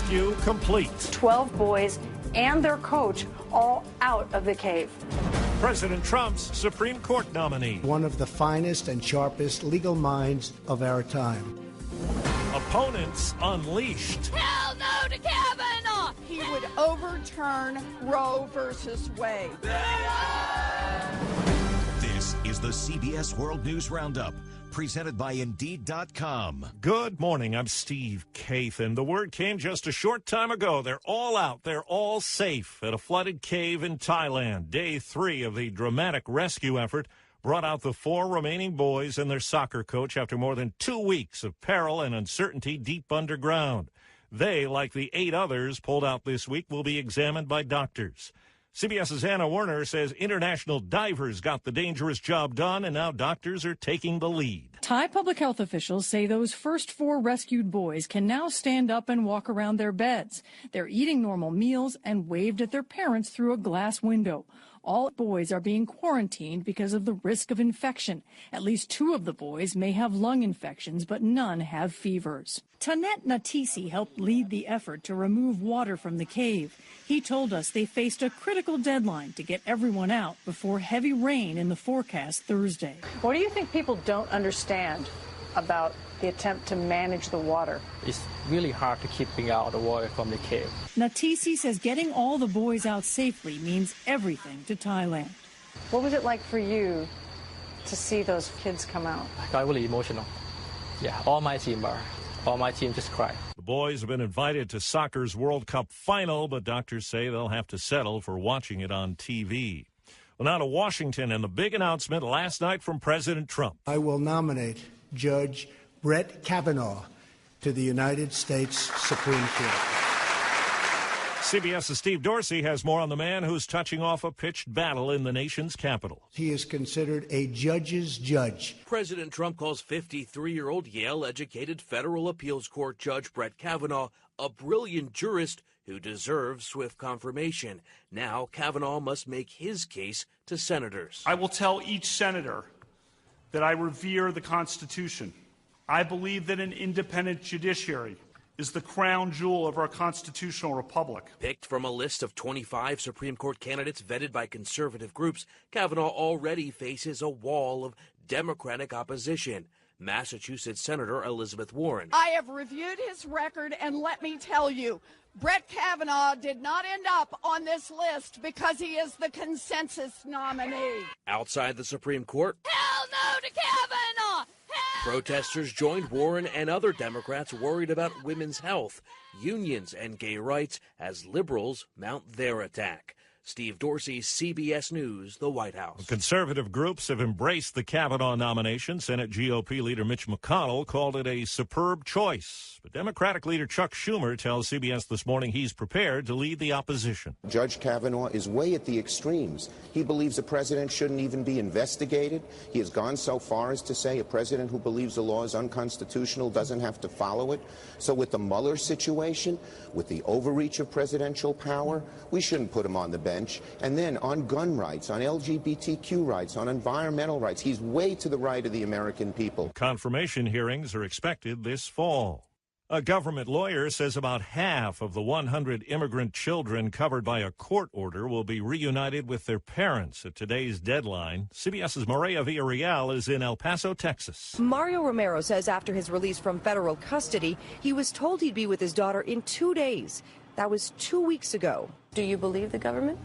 rescue complete. 12 boys and their coach all out of the cave. President Trump's Supreme Court nominee. One of the finest and sharpest legal minds of our time. Opponents unleashed. Hell no to Kavanaugh! He would overturn Roe versus Wade. This is the CBS World News Roundup, presented by Indeed.com. Good morning. I'm Steve Kathan. The word came just a short time ago. They're all out. They're all safe at a flooded cave in Thailand. Day 3 of the dramatic rescue effort brought out the 4 remaining boys and their soccer coach after more than 2 weeks of peril and uncertainty deep underground. They, like the 8 others pulled out this week, will be examined by doctors. CBS's Anna Werner says international divers got the dangerous job done, and now doctors are taking the lead. Thai public health officials say those first 4 rescued boys can now stand up and walk around their beds. They're eating normal meals and waved at their parents through a glass window. All boys are being quarantined because of the risk of infection. At least 2 of the boys may have lung infections, but none have fevers. Tanet Natisi helped lead the effort to remove water from the cave. He told us they faced a critical deadline to get everyone out before heavy rain in the forecast Thursday. What do you think people don't understand about the attempt to manage the water? It's really hard to keeping out the water from the cave. Natisi says getting all the boys out safely means everything to Thailand. What was it like for you to see those kids come out? I got really emotional. Yeah, all my team just cried. The boys have been invited to soccer's World Cup final, but doctors say they'll have to settle for watching it on TV. Well, now to Washington and the big announcement last night from President Trump. I will nominate Judge Brett Kavanaugh to the United States Supreme Court. CBS's Steve Dorsey has more on the man who's touching off a pitched battle in the nation's capital. He is considered a judge's judge. President Trump calls 53-year-old Yale-educated federal appeals court Judge Brett Kavanaugh a brilliant jurist who deserves swift confirmation. Now Kavanaugh must make his case to senators. I will tell each senator that I revere the Constitution. I believe that an independent judiciary is the crown jewel of our constitutional republic. Picked from a list of 25 Supreme Court candidates vetted by conservative groups, Kavanaugh already faces a wall of Democratic opposition. Massachusetts Senator Elizabeth Warren. I have reviewed his record, and let me tell you, Brett Kavanaugh did not end up on this list because he is the consensus nominee. Outside the Supreme Court, Hell no to Kavanaugh! protesters joined Warren and other Democrats worried about women's health, unions, and gay rights as liberals mount their attack. Steve Dorsey, CBS News, the White House. Conservative groups have embraced the Kavanaugh nomination. Senate GOP leader Mitch McConnell called it a superb choice. But Democratic leader Chuck Schumer tells CBS this morning he's prepared to lead the opposition. Judge Kavanaugh is way at the extremes. He believes the president shouldn't even be investigated. He has gone so far as to say a president who believes the law is unconstitutional doesn't have to follow it. So with the Mueller situation, with the overreach of presidential power, we shouldn't put him on the bench. And then on gun rights, on LGBTQ rights, on environmental rights, he's way to the right of the American people. Confirmation hearings are expected this fall. A government lawyer says about half of the 100 immigrant children covered by a court order will be reunited with their parents at today's deadline. CBS's Maria Villarreal is in El Paso, Texas. Mario Romero says after his release from federal custody, he was told he'd be with his daughter in 2 days. That was 2 weeks ago. Do you believe the government?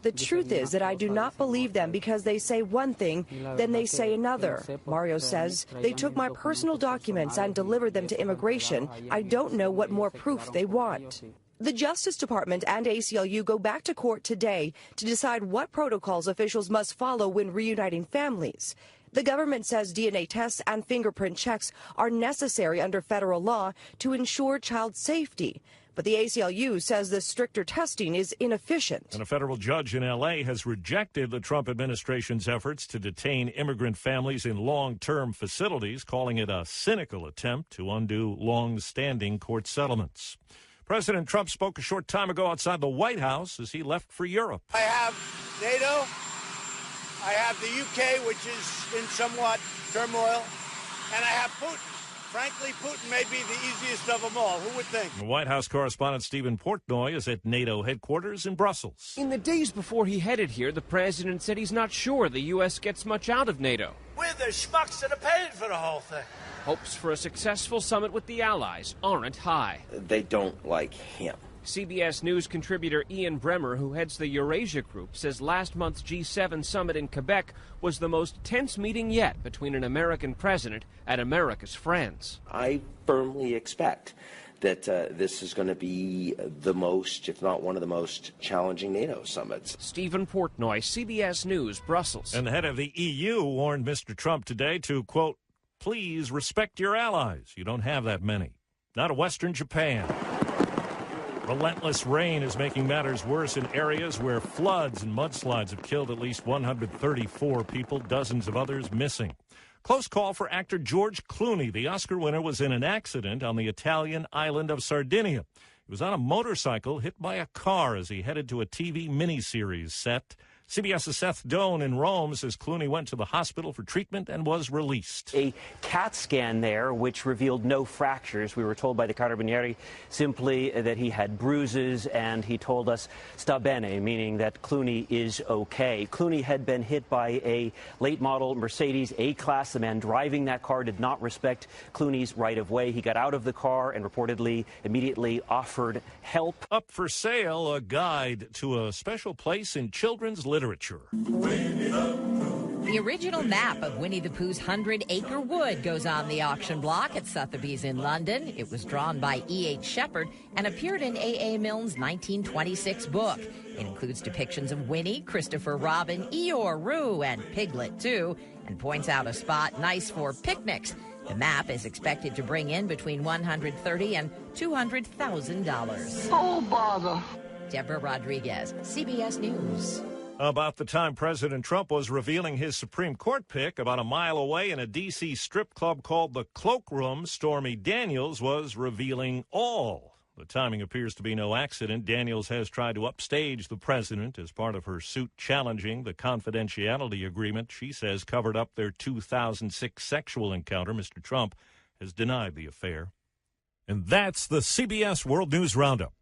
The truth is that I do not believe them because they say one thing, then they say another. Mario says, they took my personal documents and delivered them to immigration. I don't know what more proof they want. The Justice Department and ACLU go back to court today to decide what protocols officials must follow when reuniting families. The government says DNA tests and fingerprint checks are necessary under federal law to ensure child safety. But the ACLU says the stricter testing is inefficient. And a federal judge in L.A. has rejected the Trump administration's efforts to detain immigrant families in long-term facilities, calling it a cynical attempt to undo long-standing court settlements. President Trump spoke a short time ago outside the White House as he left for Europe. I have NATO. I have the UK, which is in somewhat turmoil. And I have Putin. Frankly, Putin may be the easiest of them all. Who would think? White House correspondent Stephen Portnoy is at NATO headquarters in Brussels. In the days before he headed here, the president said he's not sure the U.S. gets much out of NATO. We're the schmucks that are paying for the whole thing. Hopes for a successful summit with the allies aren't high. They don't like him. CBS News contributor Ian Bremmer, who heads the Eurasia Group, says last month's G7 summit in Quebec was the most tense meeting yet between an American president and America's friends. I firmly expect that this is going to be the most, if not one of the most challenging NATO summits. Stephen Portnoy, CBS News, Brussels. And the head of the EU warned Mr. Trump today to, quote, please respect your allies. You don't have that many. Not a Western Japan. Relentless rain is making matters worse in areas where floods and mudslides have killed at least 134 people, dozens of others missing. Close call for actor George Clooney. The Oscar winner was in an accident on the Italian island of Sardinia. He was on a motorcycle hit by a car as he headed to a TV miniseries set. CBS's Seth Doan in Rome says Clooney went to the hospital for treatment and was released. A CAT scan there, which revealed no fractures. We were told by the Carabinieri simply that he had bruises, and he told us sta bene, meaning that Clooney is okay. Clooney had been hit by a late-model Mercedes A-Class. The man driving that car did not respect Clooney's right-of-way. He got out of the car and reportedly immediately offered help. Up for sale, a guide to a special place in children's literature. The original map of Winnie the Pooh's 100-acre wood goes on the auction block at Sotheby's in London. It was drawn by E.H. Shepard and appeared in A.A. Milne's 1926 book. It includes depictions of Winnie, Christopher Robin, Eeyore, Roo, and Piglet, too, and points out a spot nice for picnics. The map is expected to bring in between $130,000 and $200,000. Oh, bother. Deborah Rodriguez, CBS News. About the time President Trump was revealing his Supreme Court pick, about a mile away in a D.C. strip club called the Cloakroom, Stormy Daniels was revealing all. The timing appears to be no accident. Daniels has tried to upstage the president as part of her suit challenging the confidentiality agreement she says covered up their 2006 sexual encounter. Mr. Trump has denied the affair. And that's the CBS World News Roundup.